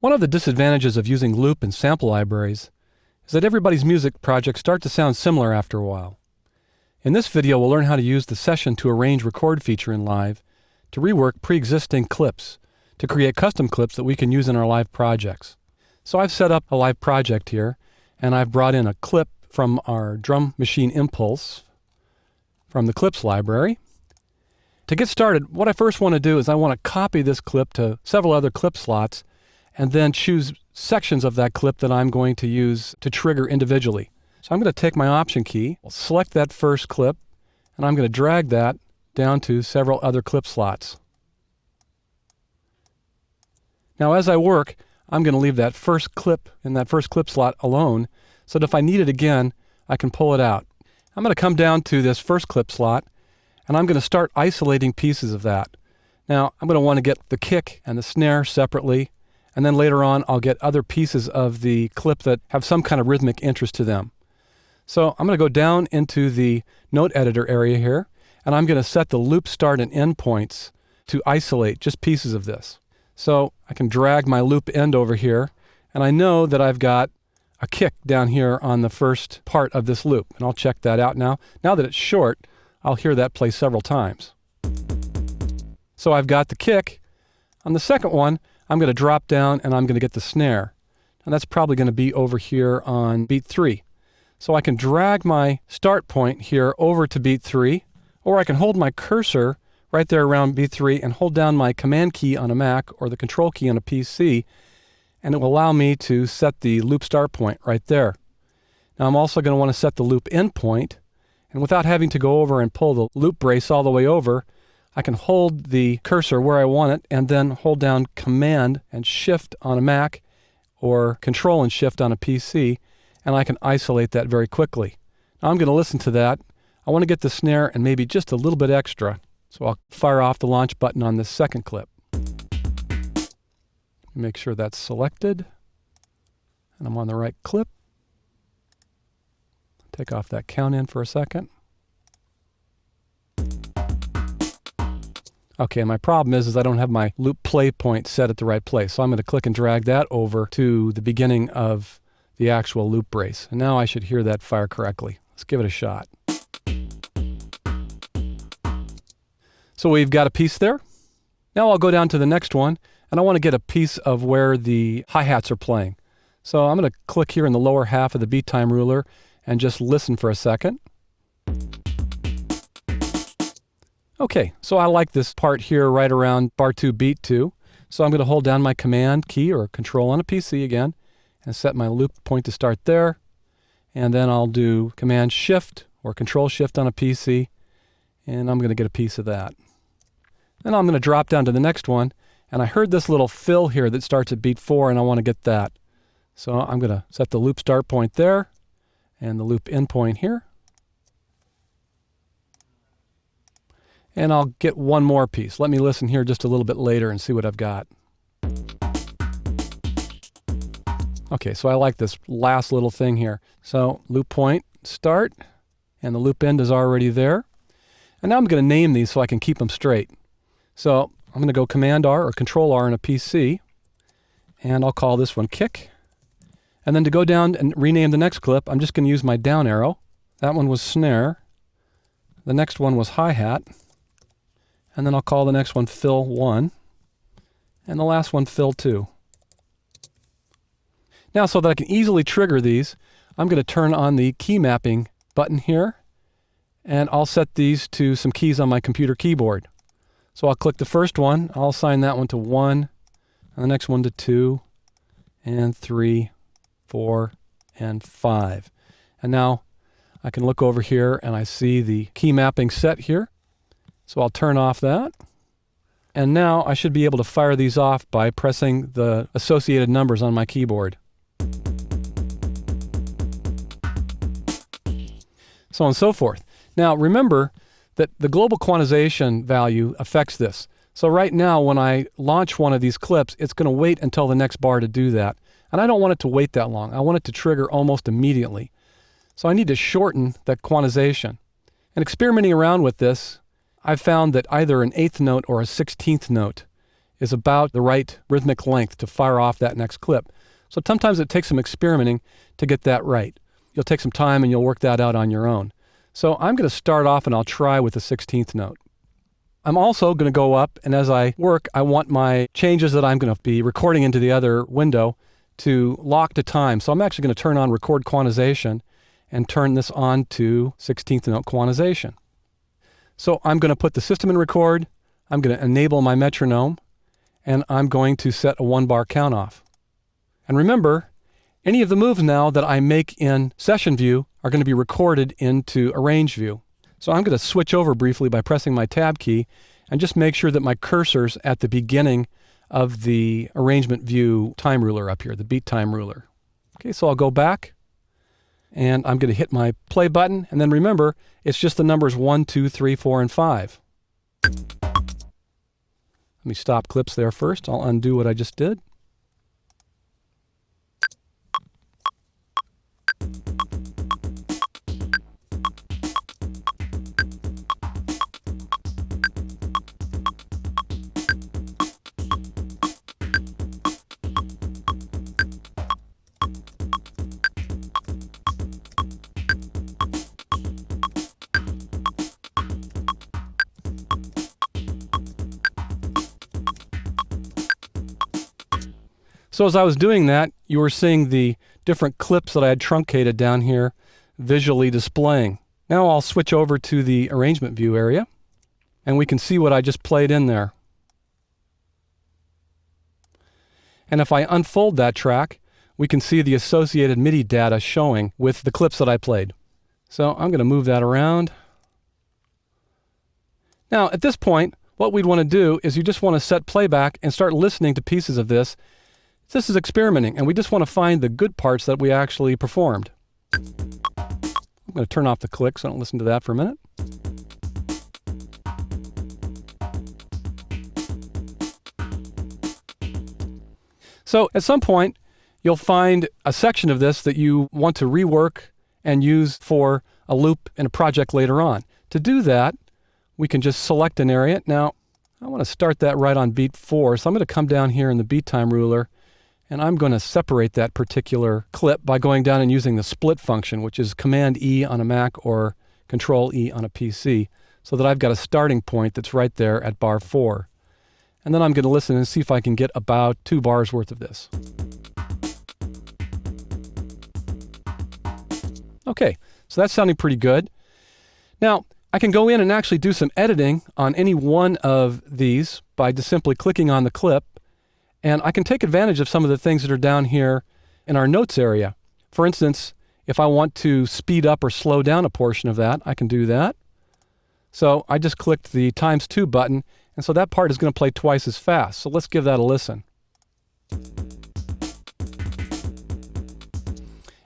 One of the disadvantages of using loop and sample libraries is that everybody's music projects start to sound similar after a while. In this video, we'll learn how to use the Session to Arrange Record feature in Live to rework pre-existing clips to create custom clips that we can use in our live projects. So I've set up a live project here, and I've brought in a clip from our drum machine impulse from the clips library. To get started, what I first want to do is I want to copy this clip to several other clip slots and then choose sections of that clip that I'm going to use to trigger individually. So I'm going to take my Option key, I'll select that first clip, and I'm going to drag that down to several other clip slots. Now as I work, I'm going to leave that first clip in that first clip slot alone, so that if I need it again, I can pull it out. I'm going to come down to this first clip slot, and I'm going to start isolating pieces of that. Now I'm going to want to get the kick and the snare separately, and then later on I'll get other pieces of the clip that have some kind of rhythmic interest to them. So I'm going to go down into the note editor area here, and I'm going to set the loop start and end points to isolate just pieces of this. So I can drag my loop end over here, and I know that I've got a kick down here on the first part of this loop, and I'll check that out now. Now that it's short, I'll hear that play several times. So I've got the kick. On the second one, I'm going to drop down and I'm going to get the snare. And that's probably going to be over here on beat 3. So I can drag my start point here over to beat 3, or I can hold my cursor right there around beat 3 and hold down my Command key on a Mac or the Control key on a PC, and it will allow me to set the loop start point right there. Now I'm also going to want to set the loop end point, and without having to go over and pull the loop brace all the way over, I can hold the cursor where I want it and then hold down Command and Shift on a Mac or Control and Shift on a PC, and I can isolate that very quickly. Now I'm going to listen to that. I want to get the snare and maybe just a little bit extra, so I'll fire off the launch button on this second clip. Make sure that's selected, and I'm on the right clip. Take off that count in for a second. Okay, my problem is I don't have my loop play point set at the right place, so I'm going to click and drag that over to the beginning of the actual loop brace. And now I should hear that fire correctly. Let's give it a shot. So we've got a piece there. Now I'll go down to the next one, and I want to get a piece of where the hi-hats are playing. So I'm going to click here in the lower half of the beat time ruler and just listen for a second. Okay, so I like this part here right around bar 2, beat 2. So I'm going to hold down my Command key or Control on a PC again and set my loop point to start there. And then I'll do Command Shift or Control Shift on a PC, and I'm going to get a piece of that. Then I'm going to drop down to the next one, and I heard this little fill here that starts at beat 4, and I want to get that. So I'm going to set the loop start point there and the loop end point here. And I'll get one more piece. Let me listen here just a little bit later and see what I've got. Okay, so I like this last little thing here. So loop point, start, and the loop end is already there. And now I'm going to name these so I can keep them straight. So I'm going to go Command R or Control R on a PC, and I'll call this one kick. And then to go down and rename the next clip, I'm just going to use my down arrow. That one was snare. The next one was hi-hat. And then I'll call the next one fill 1. And the last one fill 2. Now, so that I can easily trigger these, I'm going to turn on the key mapping button here, and I'll set these to some keys on my computer keyboard. So I'll click the first one, I'll assign that one to 1, and the next one to 2, and 3, 4, and 5. And now I can look over here and I see the key mapping set here. So I'll turn off that. And now I should be able to fire these off by pressing the associated numbers on my keyboard. So on and so forth. Now remember that the global quantization value affects this. So right now when I launch one of these clips, it's going to wait until the next bar to do that. And I don't want it to wait that long. I want it to trigger almost immediately. So I need to shorten that quantization. And experimenting around with this, I've found that either an 8th note or a 16th note is about the right rhythmic length to fire off that next clip. So sometimes it takes some experimenting to get that right. You'll take some time and you'll work that out on your own. So I'm going to start off and I'll try with the 16th note. I'm also going to go up, and as I work, I want my changes that I'm going to be recording into the other window to lock to time. So I'm actually going to turn on record quantization and turn this on to 16th note quantization. So I'm going to put the system in record, I'm going to enable my metronome, and I'm going to set a 1-bar count off. And remember, any of the moves now that I make in session view are going to be recorded into arrange view. So I'm going to switch over briefly by pressing my tab key and just make sure that my cursor's at the beginning of the arrangement view time ruler up here, the beat time ruler. Okay, so I'll go back and I'm going to hit my play button, and then remember, it's just the numbers 1, 2, 3, 4, and 5. Let me stop clips there first. I'll undo what I just did. So as I was doing that, you were seeing the different clips that I had truncated down here visually displaying. Now I'll switch over to the arrangement view area, and we can see what I just played in there. And if I unfold that track, we can see the associated MIDI data showing with the clips that I played. So I'm going to move that around. Now at this point, what we'd want to do is you just want to set playback and start listening to pieces of this. This is experimenting, and we just want to find the good parts that we actually performed. I'm going to turn off the click so I don't listen to that for a minute. So at some point, you'll find a section of this that you want to rework and use for a loop in a project later on. To do that, we can just select an area. Now, I want to start that right on beat 4, so I'm going to come down here in the beat time ruler, and I'm going to separate that particular clip by going down and using the split function, which is Command E on a Mac or Control E on a PC, so that I've got a starting point that's right there at bar 4. And then I'm going to listen and see if I can get about 2 bars worth of this. Okay, so that's sounding pretty good. Now, I can go in and actually do some editing on any one of these by just simply clicking on the clip. And I can take advantage of some of the things that are down here in our notes area. For instance, if I want to speed up or slow down a portion of that, I can do that. So I just clicked the ×2 button, and so that part is going to play twice as fast. So let's give that a listen.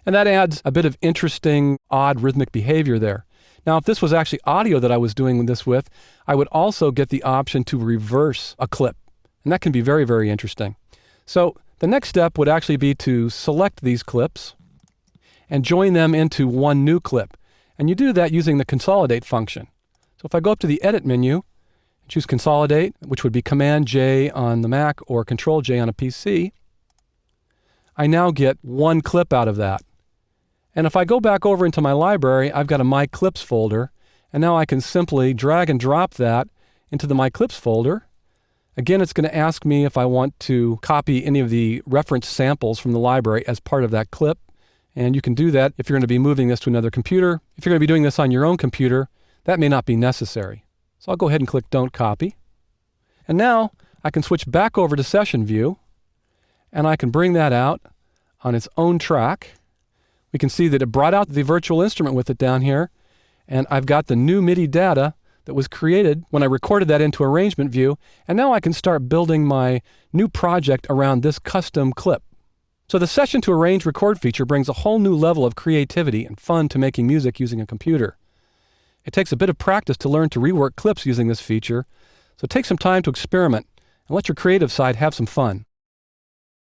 And that adds a bit of interesting, odd rhythmic behavior there. Now, if this was actually audio that I was doing this with, I would also get the option to reverse a clip. And that can be very, very interesting. So the next step would actually be to select these clips and join them into one new clip. And you do that using the consolidate function. So if I go up to the edit menu, choose consolidate, which would be Command J on the Mac or Control J on a PC, I now get one clip out of that. And if I go back over into my library, I've got a My Clips folder, and now I can simply drag and drop that into the My Clips folder. Again, it's going to ask me if I want to copy any of the reference samples from the library as part of that clip. And you can do that if you're going to be moving this to another computer. If you're going to be doing this on your own computer, that may not be necessary. So I'll go ahead and click Don't Copy. And now I can switch back over to Session View, and I can bring that out on its own track. We can see that it brought out the virtual instrument with it down here, and I've got the new MIDI data that was created when I recorded that into Arrangement View, and now I can start building my new project around this custom clip. So the Session to Arrange Record feature brings a whole new level of creativity and fun to making music using a computer. It takes a bit of practice to learn to rework clips using this feature, so take some time to experiment and let your creative side have some fun.